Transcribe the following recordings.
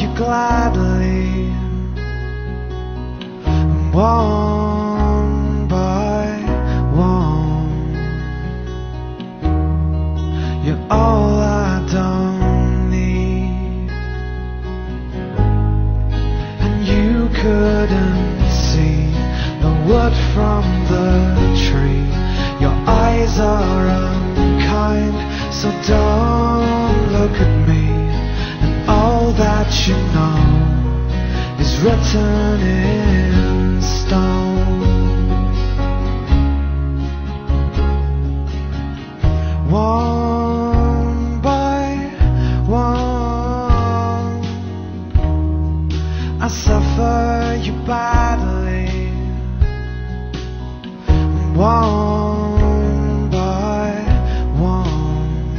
you gladly, one by one. You're all I don't need, and you couldn't see the wood from the tree. Your eyes are unkind, so don't look at me. And all that you know is written in stone. One by one, I suffer you badly. One by one,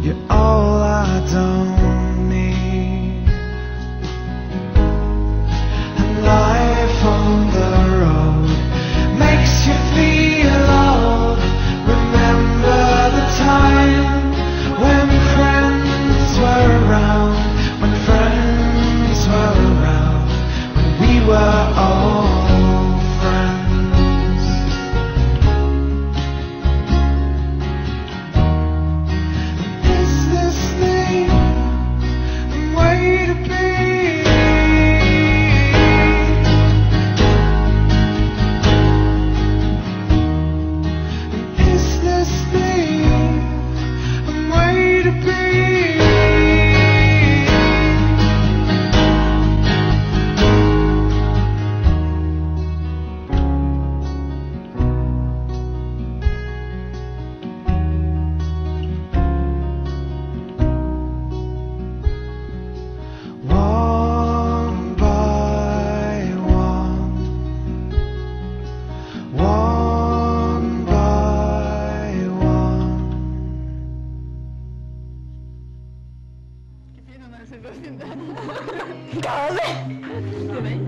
you're all I don't need. And life on the road makes you feel old. Remember the time when friends were around, when friends were around, when we were all Tudo bem?